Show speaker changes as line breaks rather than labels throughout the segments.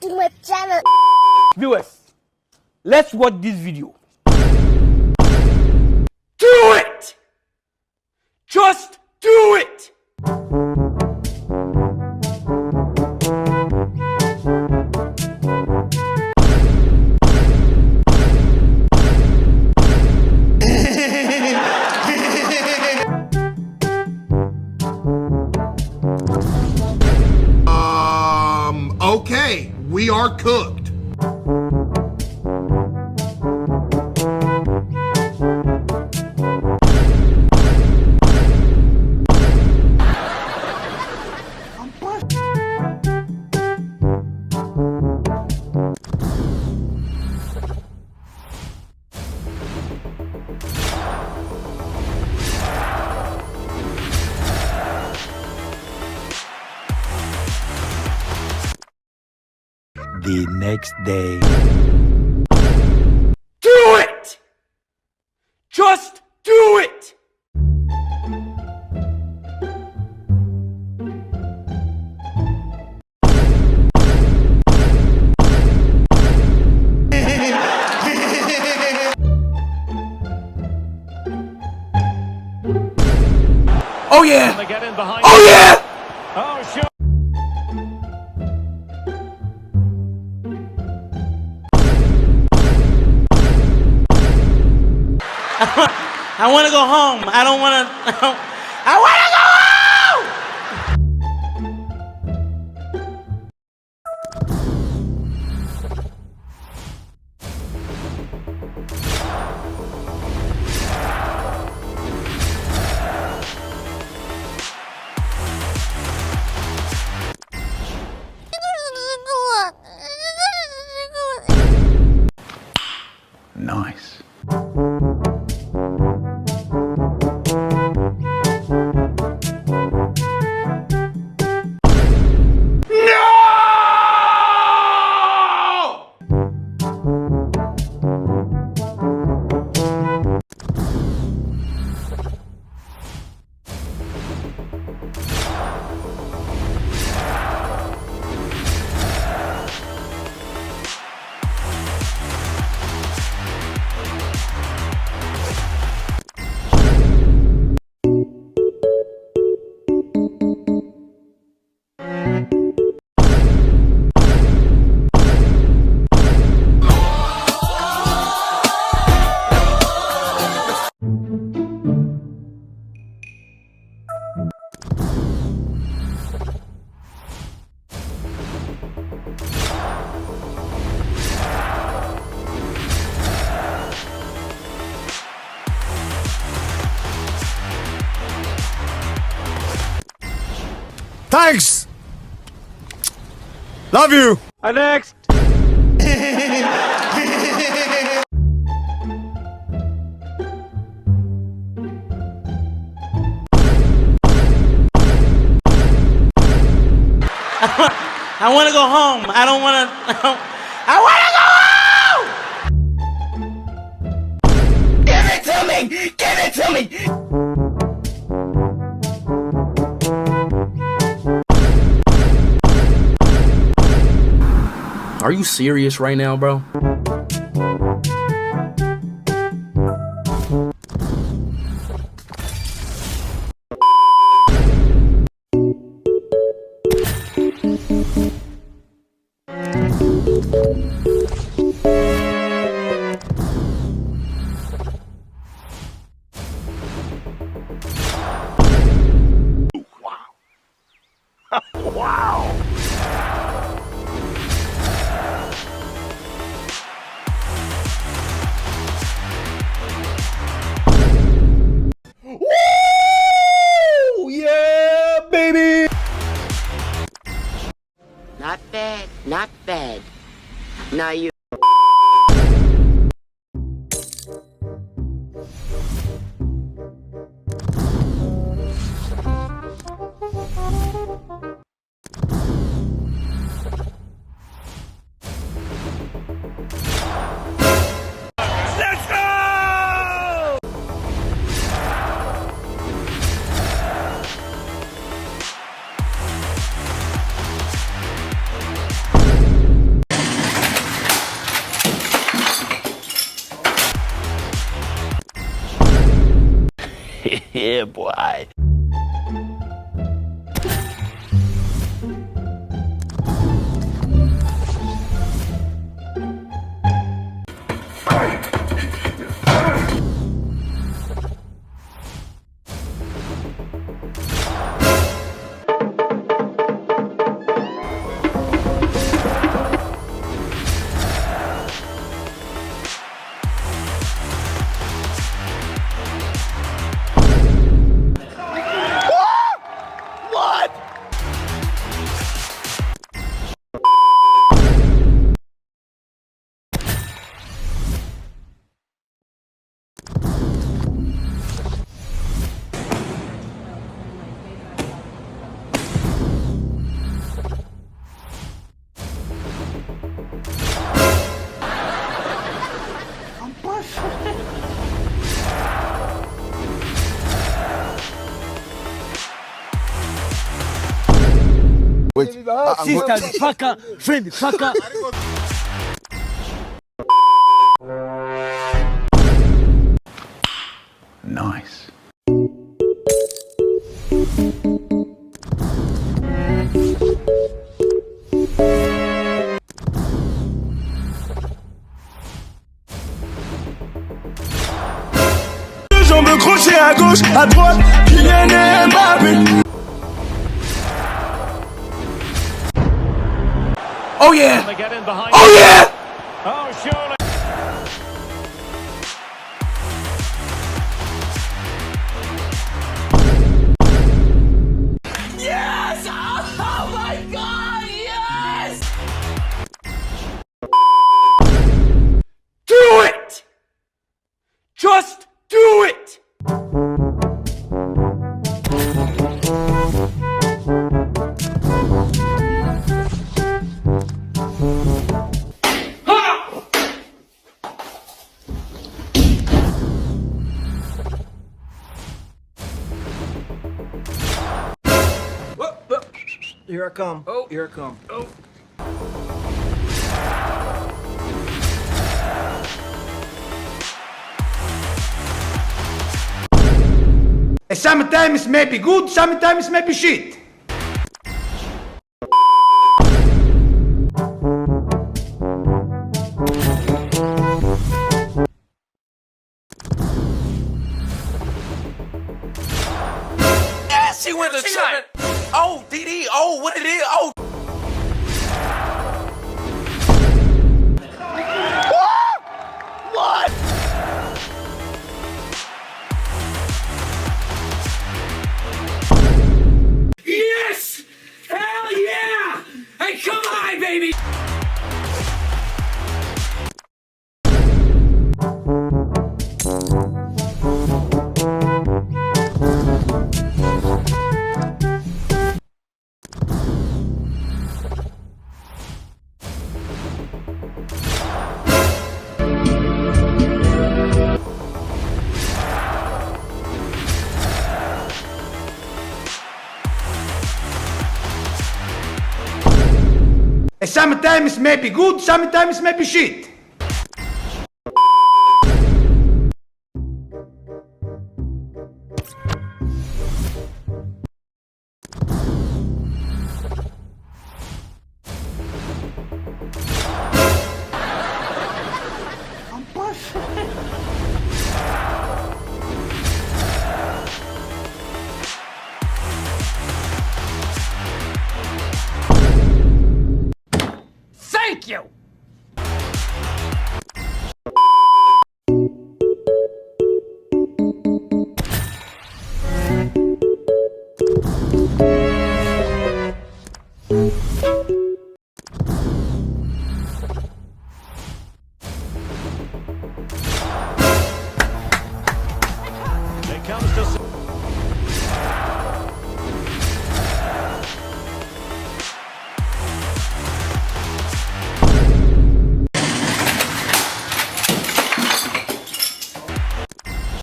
to my channel.
Viewers, let's watch this video. Do it! Just do it!
Okay, we are cooked.
The next day.
Do it! Just do it! Oh yeah! Oh yeah!
Oh, sure.
I want to go home. I don't want to. I want to go
Nice.
Thanks! Love you!
Next!
I want to go home. I don't want to. I want to go home!
Give it to me! Give it to me!
Are you serious right now, bro?
Wow! Woo! Yeah, baby!
Not bad, not bad. Now you.
Let's go!
Yeah, boy.
Sister, fucker, friend, fucker.
Nice.
Jambes crochées à gauche, à droite, Kylian et Mbappe.
Oh yeah! Oh yeah! Yes! Oh my God! Yes!
Do it! Just do it!
Here I come. Oh, here I come. Oh.
Sometimes maybe good, sometimes maybe shit.
Yes, he went to shot. Oh, DD. Oh, what it is? Oh. What?
Yes! Hell yeah! Hey, come on, baby!
Sometimes maybe good, sometimes maybe shit. Thank you!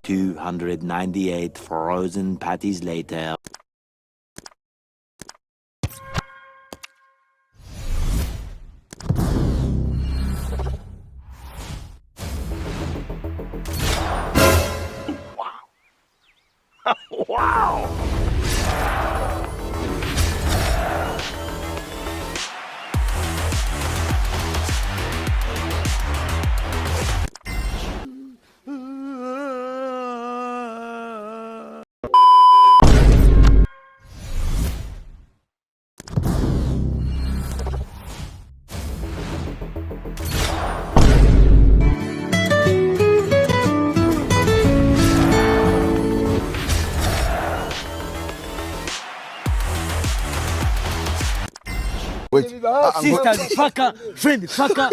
$298 frozen patties later.
Sister, fucker, friend, fucker.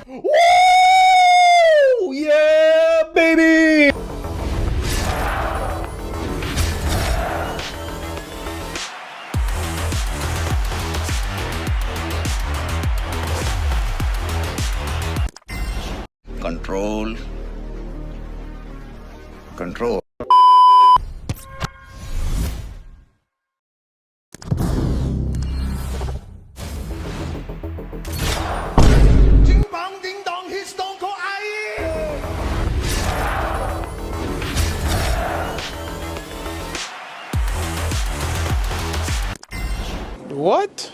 Woo! Yeah, baby!
Control. Control.
What?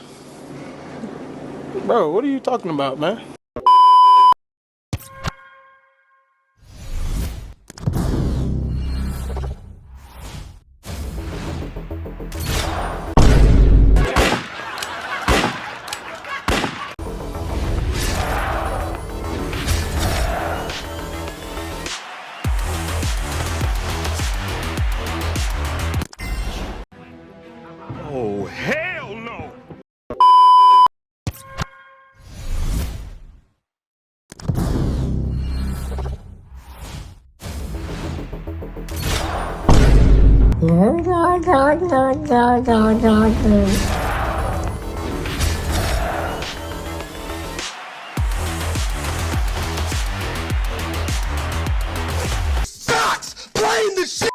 Bro, what are you talking about, man?
Oh, hell no!
Tots playing the shit